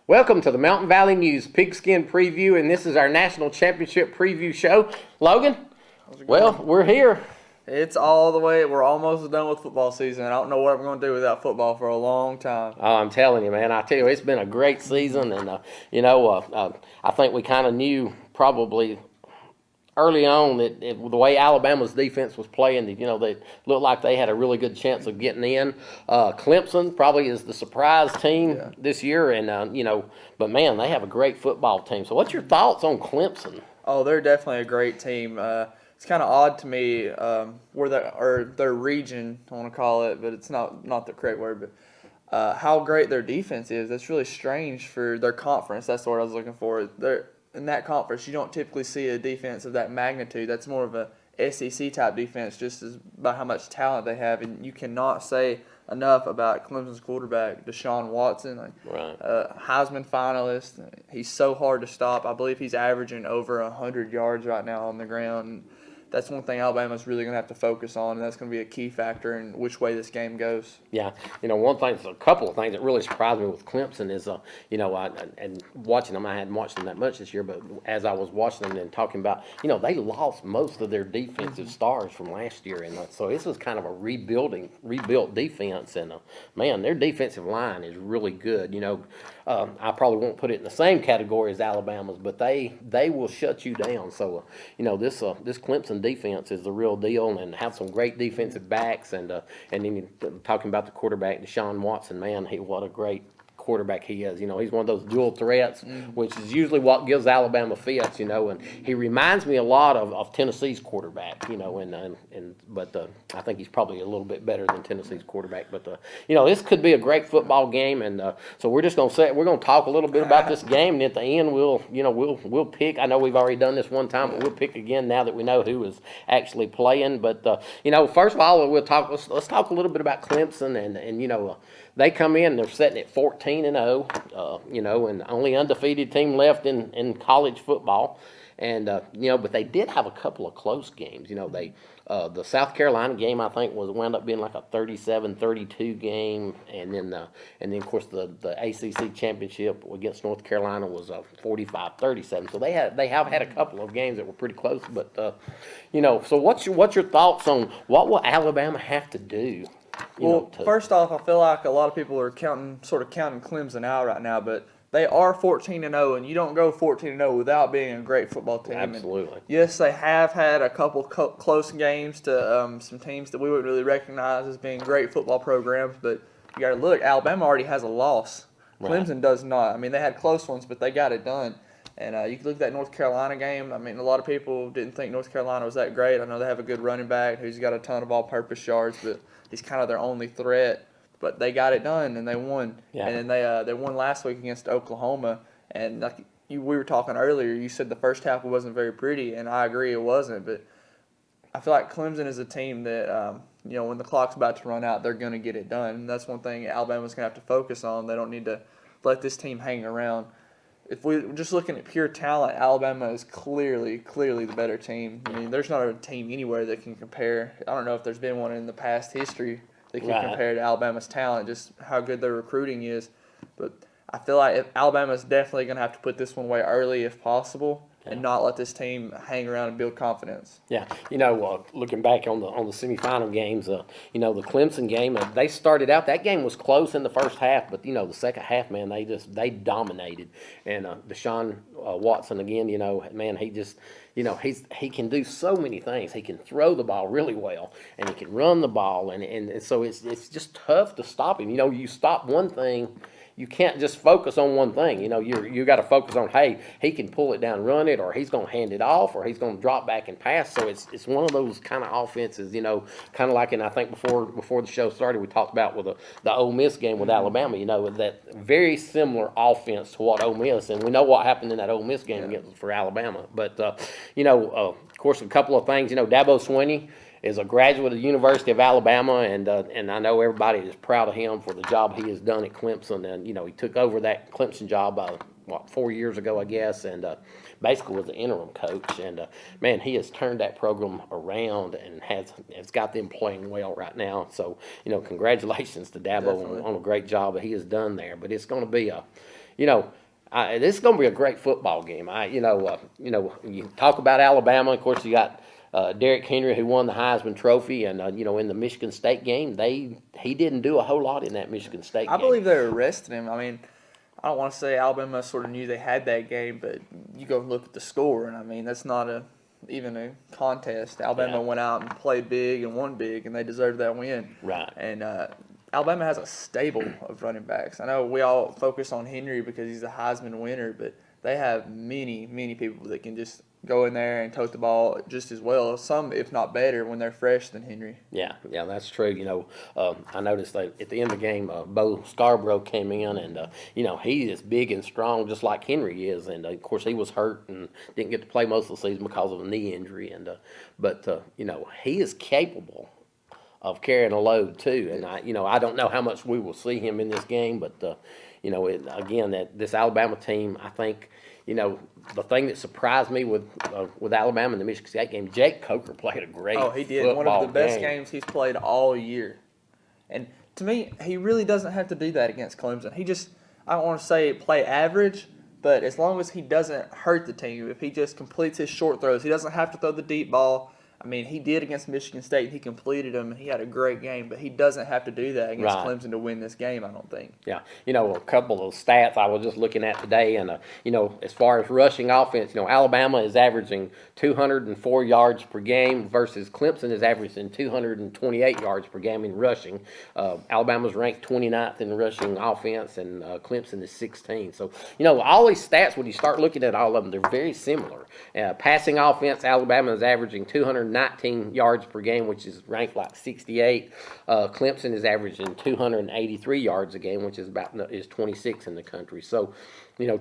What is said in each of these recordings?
Welcome to the Mountain Valley News Pigskin Preview, and this is our National Championship Preview show. Logan, well, we're here. It's all the way. We're almost done with football season. I don't know what I'm going to do without football for a long time. Oh, I'm telling you, man. I tell you, it's been a great season, and I think we kind of knew probably early on that the way Alabama's defense was playing, they looked like they had a really good chance of getting in. Clemson probably is the surprise team this year, and but man, they have a great football team. So, what's your thoughts on Clemson? Oh, they're definitely a great team. It's kind of odd to me where their region, I want to call it, but it's not the correct word. But how great their defense is. That's really strange for their conference. That's the word I was looking for. In that conference, you don't typically see a defense of that magnitude. That's more of a SEC type defense, just by how much talent they have. And you cannot say enough about Clemson's quarterback, Deshaun Watson, Right. Heisman finalist. He's so hard to stop. I believe he's averaging over 100 yards right now on the ground. That's one thing Alabama's really going to have to focus on, and that's going to be a key factor in which way this game goes. Yeah, a couple of things that really surprised me with Clemson is, and watching them, I hadn't watched them that much this year, but as I was watching them and talking about, they lost most of their defensive stars from last year, and so this was kind of a rebuilt defense, and man, their defensive line is really good. I probably won't put it in the same category as Alabama's, but they will shut you down. So, this Clemson defense is the real deal, and have some great defensive backs, and then talking about the quarterback, Deshaun Watson, man, what a great quarterback he is. He's one of those dual threats, which is usually what gives Alabama fits. And he reminds me a lot of Tennessee's quarterback. But I think he's probably a little bit better than Tennessee's quarterback. But this could be a great football game, and so we're just gonna talk a little bit about this game, and at the end we'll pick. I know we've already done this one time, but we'll pick again now that we know who is actually playing. But first of all, let's talk a little bit about Clemson, and they come in, they're sitting at 14-0, and only undefeated team left in college football. And, but they did have a couple of close games. The South Carolina game, I think, wound up being like a 37-32 game. And then, of course, the ACC championship against North Carolina was a 45-37. So they have had a couple of games that were pretty close. But, so what's your thoughts on what will Alabama have to do? First off, I feel like a lot of people are counting Clemson out right now, but they are 14-0, and you don't go 14-0 without being a great football team. Absolutely. And yes, they have had a couple close games to some teams that we wouldn't really recognize as being great football programs, but you got to look. Alabama already has a loss. Right. Clemson does not. I mean, they had close ones, but they got it done. And you can look at that North Carolina game. I mean, a lot of people didn't think North Carolina was that great. I know they have a good running back who's got a ton of all-purpose yards, but he's kind of their only threat. But they got it done, and they won. Yeah. And then they won last week against Oklahoma. And we were talking earlier, you said the first half wasn't very pretty, and I agree it wasn't. But I feel like Clemson is a team that, when the clock's about to run out, they're going to get it done. And that's one thing Alabama's going to have to focus on. They don't need to let this team hang around. If we're just looking at pure talent, Alabama is clearly the better team. I mean, there's not a team anywhere that can compare. I don't know if there's been one in the past history that can compare to Alabama's talent, just how good their recruiting is. But I feel like Alabama's definitely going to have to put this one away early if possible, and not let this team hang around and build confidence. Yeah, looking back on the semifinal games, the Clemson game, they started out. That game was close in the first half, but the second half, man, they dominated. And Deshaun Watson again, man, he just. He can do so many things. He can throw the ball really well, and he can run the ball, and so it's just tough to stop him. You stop one thing, you can't just focus on one thing. You got to focus on, hey, he can pull it down, run it, or he's going to hand it off, or he's going to drop back and pass. So it's one of those kind of offenses, kind of like, and I think before the show started, we talked about with the Ole Miss game with Alabama. That very similar offense to what Ole Miss, and we know what happened in that Ole Miss game for Alabama. But of course, a couple of things. Dabo Swinney is a graduate of the University of Alabama, and I know everybody is proud of him for the job he has done at Clemson. And he took over that Clemson job 4 years ago, I guess, and basically was the interim coach. And man, he has turned that program around and has got them playing well right now. So congratulations to Dabo on a great job that he has done there. But it's going to be this is going to be a great football game. You talk about Alabama. Of course, you got Derrick Henry, who won the Heisman Trophy, and in the Michigan State game, he didn't do a whole lot in that Michigan State game. I believe they arrested him. I mean, I don't want to say Alabama sort of knew they had that game, but you go look at the score, and I mean that's not even a contest. Alabama went out and played big and won big, and they deserved that win. Right. And Alabama has a stable of running backs. I know we all focus on Henry because he's a Heisman winner, but they have many, many people that can just go in there and tote the ball just as well. Some, if not better, when they're fresh than Henry. Yeah, that's true. I noticed that at the end of the game, Bo Scarborough came in, and he is big and strong, just like Henry is. And of course, he was hurt and didn't get to play most of the season because of a knee injury. But he is capable of carrying a load too. And I don't know how much we will see him in this game, but this Alabama team, I think. The thing that surprised me with Alabama in the Michigan State game, Jake Coker played a great Oh, he did. One of the best game. games he's played all year. And to me, he really doesn't have to do that against Clemson. I don't want to say play average, but as long as he doesn't hurt the team, if he just completes his short throws, he doesn't have to throw the deep ball. I mean, he did against Michigan State. He completed them. He had a great game, but he doesn't have to do that against Clemson to win this game, I don't think. Yeah. A couple of stats I was just looking at today, and, as far as rushing offense, Alabama is averaging 204 yards per game versus Clemson is averaging 228 yards per game in rushing. Alabama's ranked 29th in rushing offense, and Clemson is 16th. So, all these stats, when you start looking at all of them, they're very similar. Passing offense, Alabama is averaging 219 yards per game, which is ranked like 68. Clemson is averaging 283 yards a game, which is 26 in the country. So,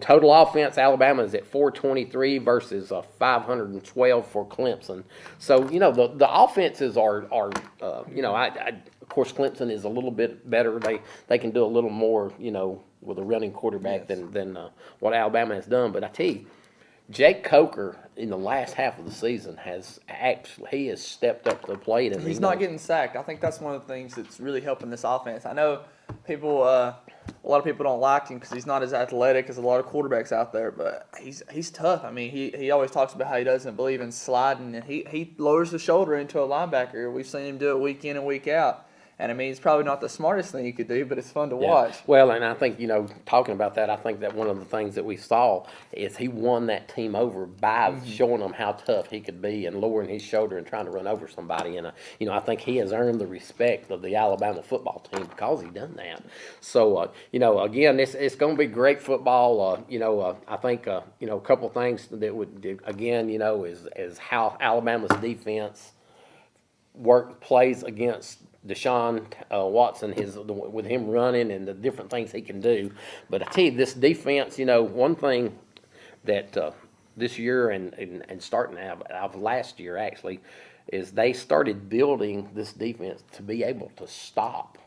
total offense, Alabama is at 423 versus 512 for Clemson. So, the offenses are of course, Clemson is a little bit better. They can do a little more, with a running quarterback than what Alabama has done. But I tell you, Jake Coker in the last half of the season has stepped up to the plate, and he's not getting sacked. I think that's one of the things that's really helping this offense. I know a lot of people don't like him because he's not as athletic as a lot of quarterbacks out there, but he's tough. I mean, he always talks about how he doesn't believe in sliding, and he lowers the shoulder into a linebacker. We've seen him do it week in and week out. And I mean, it's probably not the smartest thing you could do, but it's fun to watch. Well, and I think, talking about that, I think that one of the things that we saw is he won that team over by showing them how tough he could be and lowering his shoulder and trying to run over somebody. And, I think he has earned the respect of the Alabama football team because he done that. So, again, it's going to be great football. I think, a couple of things that would, again, is how Alabama's defense plays against Deshaun Watson, with him running and the different things he can do. But I tell you, this defense, one thing that this year and starting out of last year actually is they started building this defense to be able to stop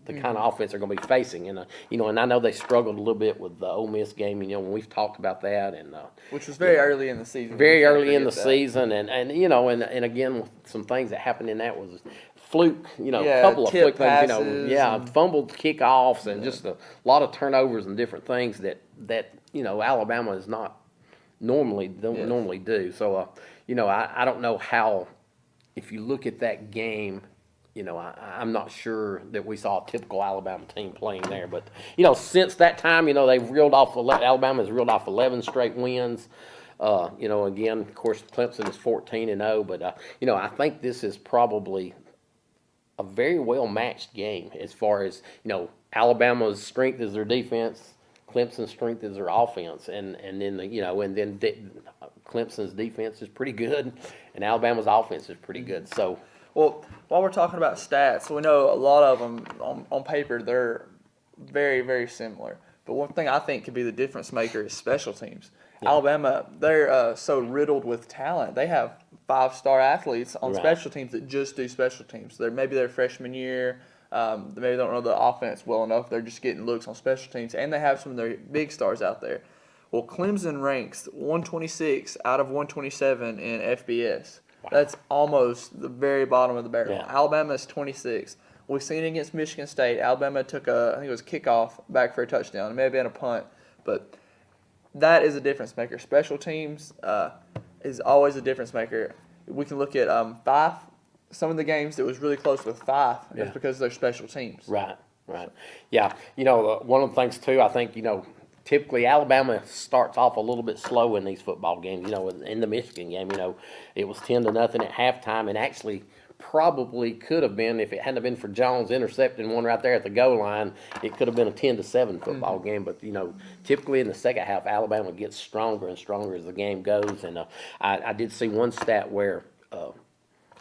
the kind of offense they're going to be facing. And and I know they struggled a little bit with the Ole Miss game. When we've talked about that, and which was very early in the season. Very early in the season, and again, with some things that happened in that was fluke, a couple of fluke things, fumbled kickoffs and just a lot of turnovers and different things that Alabama is not normally do. So I don't know how, if you look at that game, I'm not sure that we saw a typical Alabama team playing there. But since that time, Alabama has reeled off 11 straight wins. Again, of course, Clemson is 14-0, but I think this is probably a very well matched game as far as Alabama's strength is their defense, Clemson's strength is their offense, and then Clemson's defense is pretty good, and Alabama's offense is pretty good. So, well, while we're talking about stats, we know a lot of them on paper they're very, very similar. But one thing I think could be the difference maker is special teams. Yeah. Alabama, they're so riddled with talent. They have 5-star athletes on special teams that just do special teams. Maybe their freshman year, maybe they don't know the offense well enough. They're just getting looks on special teams, and they have some of their big stars out there. Well, Clemson ranks 126 out of 127 in FBS. Wow. That's almost the very bottom of the barrel. Yeah. Alabama is 26. We've seen it against Michigan State. Alabama took I think it was a kickoff back for a touchdown. It may have been a punt. but that is a difference maker. Special teams is always a difference maker. We can look at Fife. Some of the games that was really close with Fife is because of their special teams. Right. Yeah. One of the things too, I think, typically Alabama starts off a little bit slow in these football games. In the Michigan game, it was 10-0 at halftime, and actually probably could have been, if it hadn't been for Jones intercepting one right there at the goal line, it could have been a 10-7 football game. But typically in the second half, Alabama gets stronger and stronger as the game goes. And I did see one stat where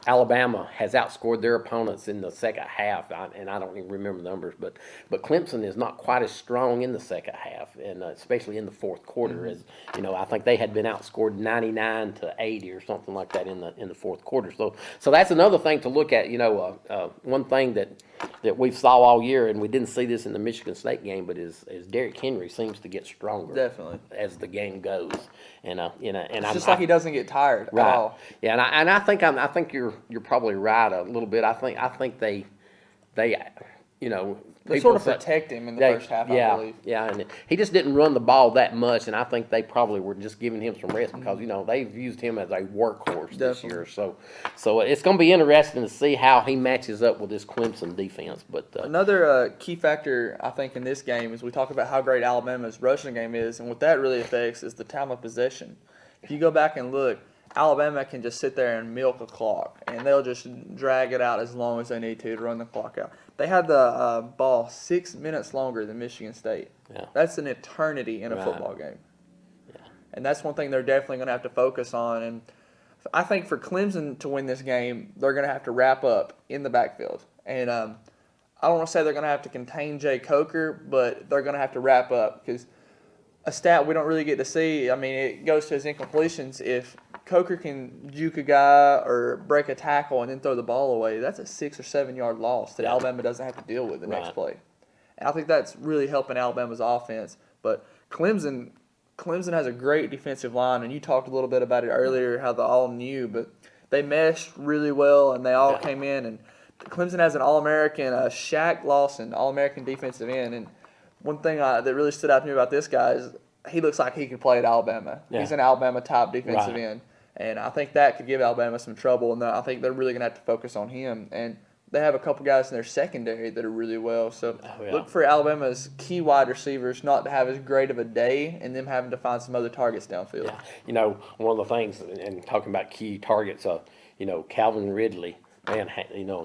Alabama has outscored their opponents in the second half, and I don't even remember the numbers, but Clemson is not quite as strong in the second half, and especially in the fourth quarter. As I think they had been outscored 99-80 or something like that in the fourth quarter. So that's another thing to look at. One thing that we saw all year, and we didn't see this in the Michigan State game, but is Derrick Henry seems to get stronger Definitely as the game goes, and it's just like he doesn't get tired right. at all. Yeah, and I think you're probably right a little bit. I think they They sort of protect him in the first half, I believe. Yeah, and he just didn't run the ball that much, and I think they probably were just giving him some rest because they've used him as a workhorse this year. So it's going to be interesting to see how he matches up with this Clemson defense. But another key factor I think in this game is we talk about how great Alabama's rushing game is, and what that really affects is the time of possession. If you go back and look, Alabama can just sit there and milk a clock, and they'll just drag it out as long as they need to run the clock out. They had the ball 6 minutes longer than Michigan State. Yeah. That's an eternity in a football game. Yeah. And that's one thing they're definitely going to have to focus on. And I think for Clemson to win this game, they're going to have to wrap up in the backfield. And I don't want to say they're going to have to contain Jay Coker, but they're going to have to wrap up because a stat we don't really get to see, it goes to his incompletions. If Coker can juke a guy or break a tackle and then throw the ball away, that's a 6 or 7 yard loss that Alabama doesn't have to deal with the next play. And I think that's really helping Alabama's offense. But Clemson has a great defensive line, and you talked a little bit about it earlier, how they all knew, but they meshed really well, and they all came in. And Clemson has an All-American, Shaq Lawson, All-American defensive end. And one thing that really stood out to me about this guy is he looks like he can play at Alabama. Yeah. He's an Alabama-type defensive end. And I think that could give Alabama some trouble, and I think they're really going to have to focus on him. And they have a couple guys in their secondary that are really well. So look for Alabama's key wide receivers not to have as great of a day and them having to find some other targets downfield. Yeah. One of the things, and talking about key targets, Calvin Ridley, man,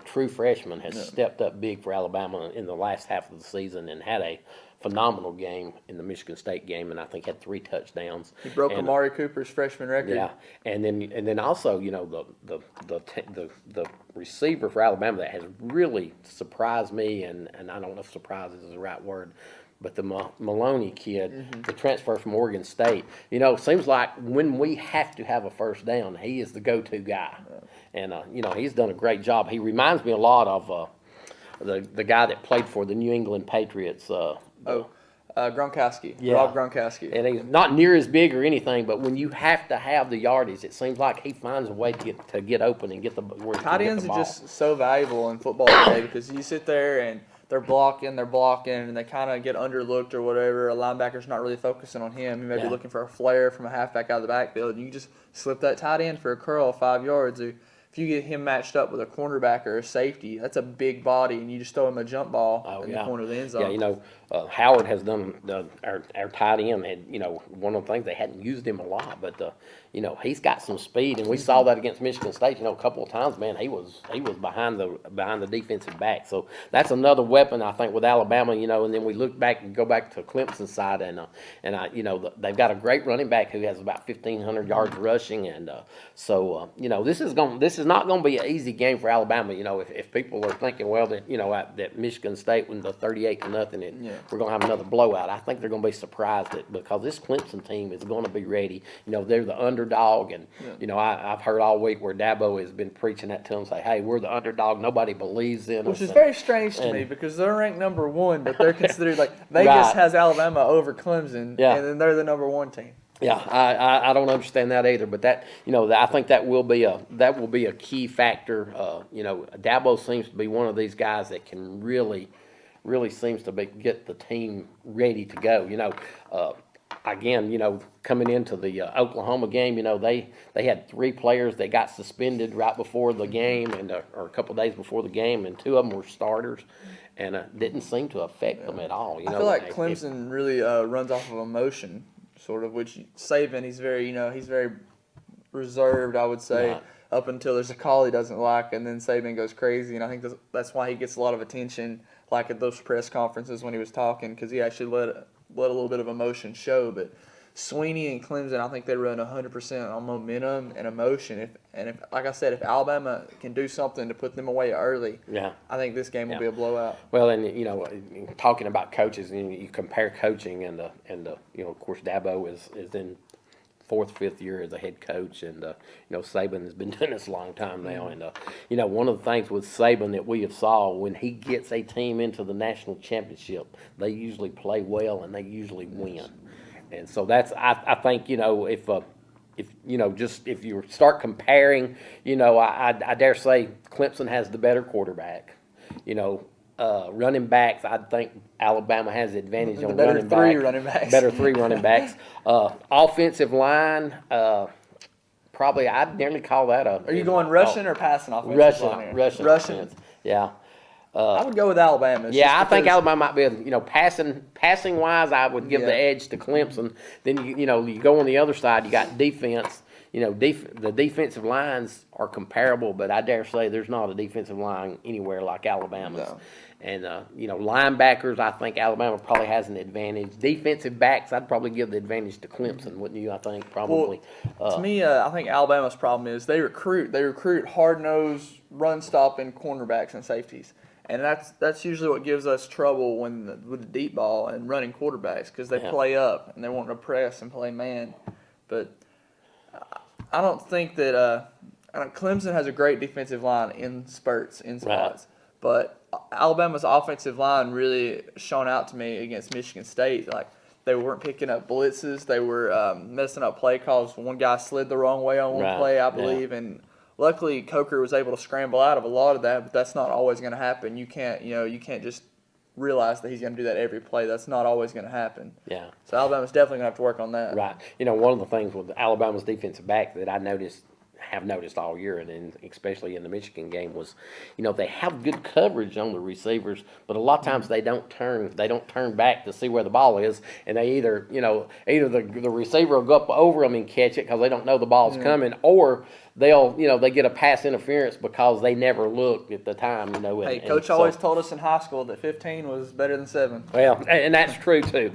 true freshman, has stepped up big for Alabama in the last half of the season and had a phenomenal game in the Michigan State game, and I think had 3 touchdowns. He broke Amari Cooper's freshman record. Yeah, and then also the receiver for Alabama that has really surprised me, and I don't know if surprise is the right word, but the Maloney kid, the transfer from Oregon State, seems like when we have to have a first down, he is the go-to guy, and he's done a great job. He reminds me a lot of the guy that played for the New England Patriots. Gronkowski. Yeah. Rob Gronkowski. And he's not near as big or anything, but when you have to have the yardage, it seems like he finds a way to get open and get the where tight ends are just so valuable in football today because you sit there and they're blocking, and they kind of get underlooked or whatever. A linebacker's not really focusing on him. He may be looking for a flare from a halfback out of the backfield, and you just slip that tight end for a curl of 5 yards. Or if you get him matched up with a cornerback or a safety, that's a big body, and you just throw him a jump ball in the corner of the end zone. Yeah, Howard has done our tight end. And one of the things they hadn't used him a lot, but he's got some speed, and we saw that against Michigan State. A couple of times, man, he was behind the defensive back. So that's another weapon I think with Alabama. And then we look back and go back to Clemson's side, and they've got a great running back who has about 1,500 yards rushing, and this is not going to be an easy game for Alabama. If people are thinking, well, that Michigan State went to 38-0, we're going to have another blowout. I think they're going to be surprised because this Clemson team is going to be ready. They're the underdog, and I've heard all week where Dabo has been preaching that to them, say, hey, we're the underdog. Nobody believes in us. Which is very strange to me because they're ranked number 1, but they're considered like Vegas has Alabama over Clemson, and then they're the number 1 team. Yeah, I don't understand that either, but that I think that will be a key factor. Dabo seems to be one of these guys that can really seems to get the team ready to go. again, coming into the Oklahoma game, they had 3 players that got suspended right before the game or a couple of days before the game, and 2 of them were starters, and didn't seem to affect them at all. I feel like Clemson really runs off of emotion, sort of, which Saban, he's very reserved, I would say, Right. up until there's a call he doesn't like, and then Saban goes crazy, and I think that's why he gets a lot of attention, like at those press conferences when he was talking, because he actually let a little bit of emotion show. But Sweeney and Clemson, I think they run 100% on momentum and emotion. If like I said, if Alabama can do something to put them away early, Yeah. I think this game will be a blowout. Well, and talking about coaches, and you compare coaching, and of course Dabo is in 4th, 5th year as a head coach, and Saban has been doing this a long time now, and one of the things with Saban that we have saw, when he gets a team into the national championship, they usually play well and they usually win, and so that's I think if you start comparing, I dare say Clemson has the better quarterback, running backs, I think Alabama has the advantage on running backs. Better 3 running backs. Offensive line, probably I'd nearly call that a. Are you going rushing or passing offensive line here? Rushing. Offense. Yeah. I would go with Alabama. Yeah, I think Alabama might be passing wise, I would give the edge to Clemson. Then you go on the other side, you got defense. The defensive lines are comparable, but I dare say there's not a defensive line anywhere like Alabama's. No. And linebackers, I think Alabama probably has an advantage. Defensive backs, I'd probably give the advantage to Clemson, wouldn't you? I think probably. To me, I think Alabama's problem is they recruit hard-nosed, run-stopping cornerbacks and safeties, and that's usually what gives us trouble with the deep ball and running quarterbacks, because they play up and they want to press and play man. But I don't think that Clemson has a great defensive line in spots, Right. but Alabama's offensive line really shone out to me against Michigan State. Like, they weren't picking up blitzes. They were messing up play calls. One guy slid the wrong way on one play, I believe, and luckily Coker was able to scramble out of a lot of that. But that's not always going to happen. You can't just realize that he's going to do that every play. That's not always going to happen. Yeah. So Alabama's definitely going to have to work on that. Right. One of the things with Alabama's defensive back that I have noticed all year, and especially in the Michigan game, was, they have good coverage on the receivers, but a lot of times they don't turn back to see where the ball is, and they either the receiver will go up over them and catch it because they don't know the ball's coming, or they get a pass interference because they never looked at the time, Hey, Coach always told us in high school that 15 was better than 7. Well, and that's true too.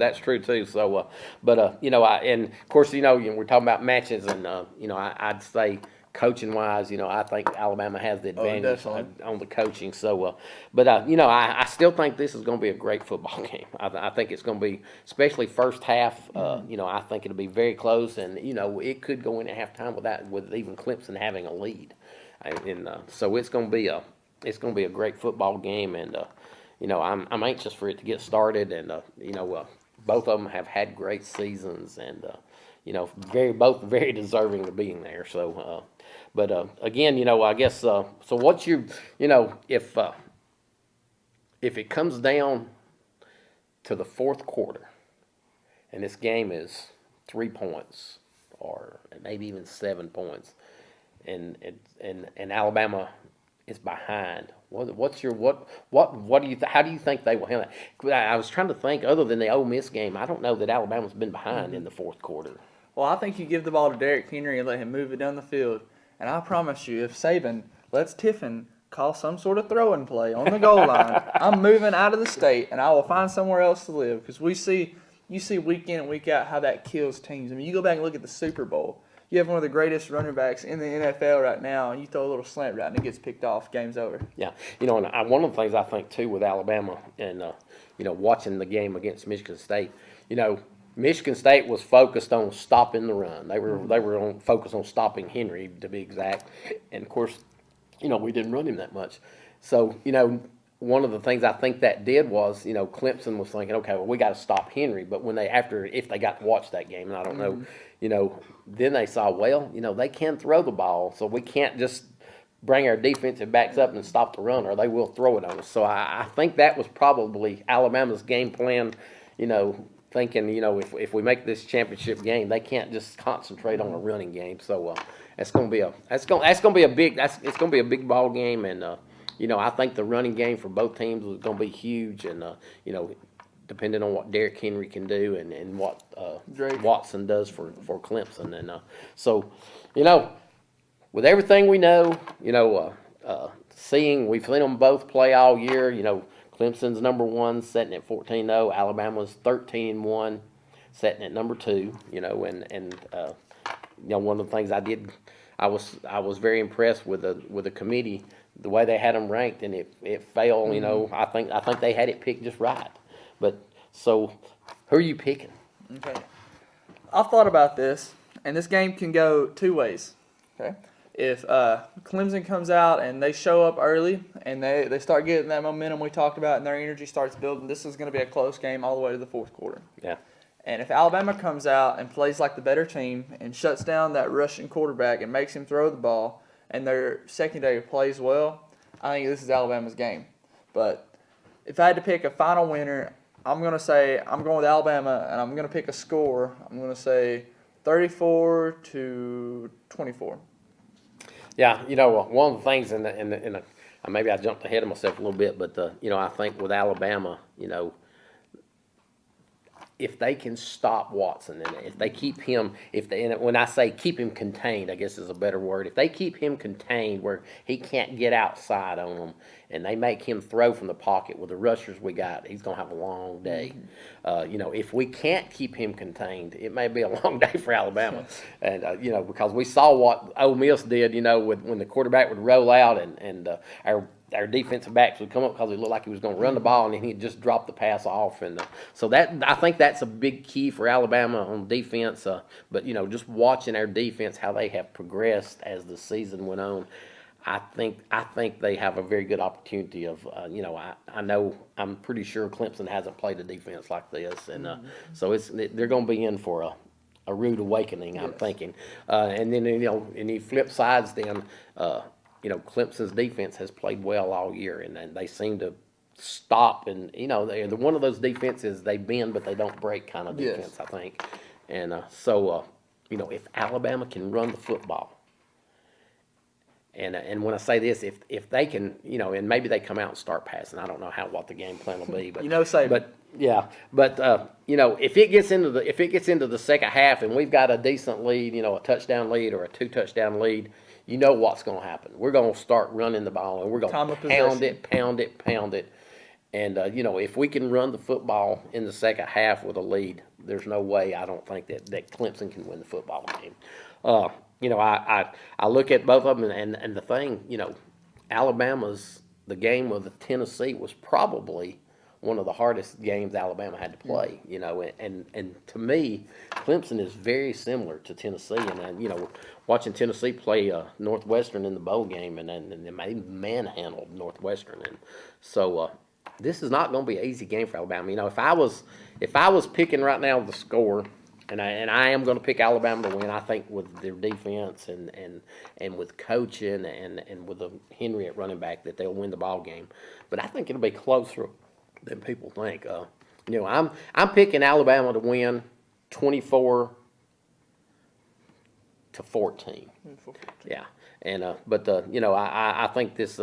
So, and of course, we're talking about matches, and I'd say coaching wise, I think Alabama has the advantage on the coaching. So, I still think this is going to be a great football game. I think it's going to be, especially first half. I think it'll be very close, and it could go into halftime with even Clemson having a lead, and so it's going to be a great football game, and I'm anxious for it to get started, and both of them have had great seasons, and both very deserving of being there. So, again, I guess so. What's your if it comes down to the 4th quarter, and this game is 3 points or maybe even 7 points, and Alabama is behind. How do you think they will handle it? I was trying to think, other than the Ole Miss game, I don't know that Alabama's been behind in the 4th quarter. Well, I think you give the ball to Derrick Henry and let him move it down the field. And I promise you, if Saban lets Tiffin call some sort of throwing play on the goal line, I'm moving out of the state and I will find somewhere else to live. Because you see week in and week out how that kills teams. I mean, you go back and look at the Super Bowl. You have one of the greatest running backs in the NFL right now, and you throw a little slant route and it gets picked off. Game's over. Yeah, and one of the things I think too with Alabama and watching the game against Michigan State, Michigan State was focused on stopping the run. They were focused on stopping Henry, to be exact, and of course, we didn't run him that much. So one of the things I think that did was, Clemson was thinking, okay, well, we got to stop Henry. But if they got to watch that game, and I don't know, then they saw, well, they can throw the ball, so we can't just bring our defensive backs up and stop the run, or they will throw it on us. So I think that was probably Alabama's game plan, thinking, if we make this championship game, they can't just concentrate on a running game. So it's going to be a big ball game, and I think the running game for both teams is going to be huge, and depending on what Derrick Henry can do and what Drake Watson does for Clemson, and so with everything we know, we've seen them both play all year. Clemson's number 1, setting at 14-0. Alabama's 13-1, setting at number 2. One of the things I was very impressed with the committee, the way they had them ranked, and it fell. I think they had it picked just right. But so, who are you picking? Okay. I've thought about this, and this game can go 2 ways. Okay. If Clemson comes out and they show up early and they start getting that momentum we talked about and their energy starts building, this is going to be a close game all the way to the 4th quarter. Yeah. And if Alabama comes out and plays like the better team and shuts down that Russian quarterback and makes him throw the ball and their secondary plays well, I think this is Alabama's game. But if I had to pick a final winner, I'm going with Alabama, and I'm going to pick a score. I'm going to say 34-24. Yeah, one of the things maybe I jumped ahead of myself a little bit, but I think with Alabama, if they can stop Watson and if they keep him, when I say keep him contained, I guess is a better word. If they keep him contained where he can't get outside on them, and they make him throw from the pocket with the rushers we got, he's gonna have a long day. If we can't keep him contained, it may be a long day for Alabama, and because we saw what Ole Miss did, when the quarterback would roll out and our defensive backs would come up because it looked like he was going to run the ball, and then he'd just drop the pass off. And so I think that's a big key for Alabama on defense. But just watching our defense, how they have progressed as the season went on, I think they have a very good opportunity of. I'm pretty sure Clemson hasn't played a defense like this, and so they're going to be in for a rude awakening. I'm thinking, and then and you flip sides then. Clemson's defense has played well all year, and they seem to stop. And they're one of those defenses, they bend but they don't break kind of defense. I think, and so if Alabama can run the football, and when I say this, if they can, and maybe they come out and start passing, I don't know what the game plan will be, but if it gets into the second half and we've got a decent lead, a touchdown lead or a 2 touchdown lead. You know what's going to happen. We're going to start running the ball, and we're going to pound it. And, if we can run the football in the second half with a lead, there's no way I don't think that Clemson can win the football game. I look at both of them, and the thing, the game with Tennessee was probably one of the hardest games Alabama had to play, and to me, Clemson is very similar to Tennessee, and watching Tennessee play Northwestern in the bowl game, and they manhandled Northwestern, and so this is not going to be an easy game for Alabama. If I was picking right now the score, and I am going to pick Alabama to win, I think with their defense and with coaching and with Henry at running back that they'll win the ball game, but I think it'll be closer than people think. I'm picking Alabama to win 24-14. Yeah, and I think this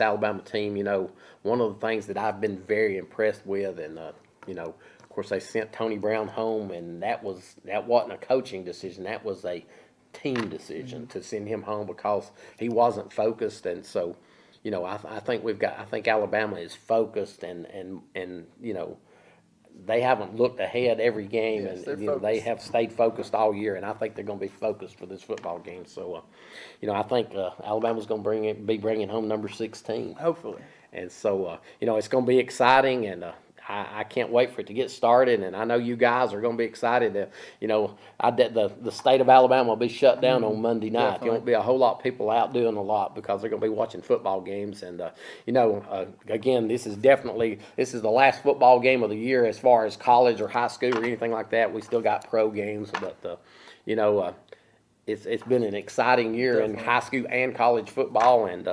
Alabama team. One of the things that I've been very impressed with, and of course they sent Tony Brown home, and that wasn't a coaching decision. That was a team decision to send him home because he wasn't focused, and so. I think Alabama is focused and they haven't looked ahead every game, and they have stayed focused all year, and I think they're going to be focused for this football game. So, I think Alabama's going to be bringing home number 16. Hopefully. And so, it's going to be exciting, and I can't wait for it to get started, and I know you guys are going to be excited. The state of Alabama will be shut down on Monday night. Definitely. There won't be a whole lot of people out doing a lot because they're going to be watching football games. And again, this is the last football game of the year as far as college or high school or anything like that. We still got pro games, but it's been an exciting year in Definitely. high school and college football, and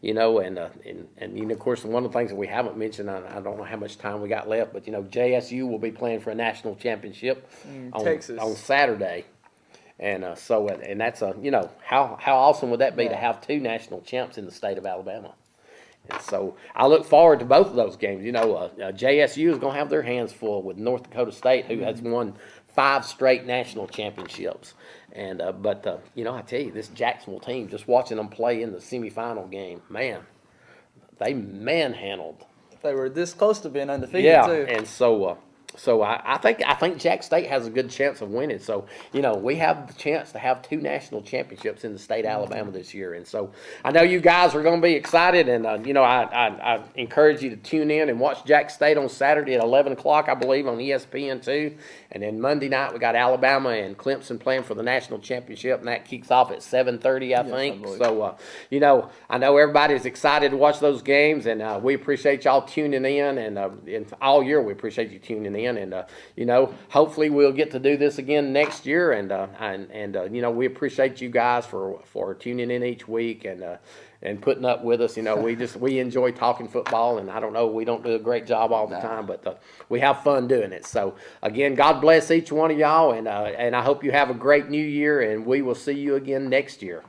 you know, and you know, of course, one of the things that we haven't mentioned, I don't know how much time we got left, but you know, JSU will be playing for a national championship Texas. on Saturday. And and that's you know, how awesome would that be to Yeah. have two national champs in the state of Alabama? And so I look forward to both of those games. You know, JSU is going to have their hands full with North Dakota State, who has won 5 straight national championships. And but you know, I tell you, this Jacksonville team, just watching them play in the semifinal game, man, they manhandled. They were this close to being undefeated Yeah, too. and so I think Jack State has a good chance of winning. So you know, we have the chance to have 2 national championships in the state of Alabama this year, and so I know you guys are going to be excited. And you know, I encourage you to tune in and watch Jack State on Saturday at 11 o'clock, I believe, on ESPN2. And then Monday night we got Alabama and Clemson playing for the national championship, and that kicks off at 7:30, I think. believe. So you know, I know everybody's excited to watch those games, and we appreciate y'all tuning in, and all year we appreciate you tuning in. And you know, hopefully we'll get to do this again next year. And you know, we appreciate you guys for tuning in each week and putting up with us. You know, we enjoy talking football, and I don't know, we don't do a great job all the time, but we have fun doing it. So again, God bless each one of y'all, and I hope you have a great new year, and we will see you again next year.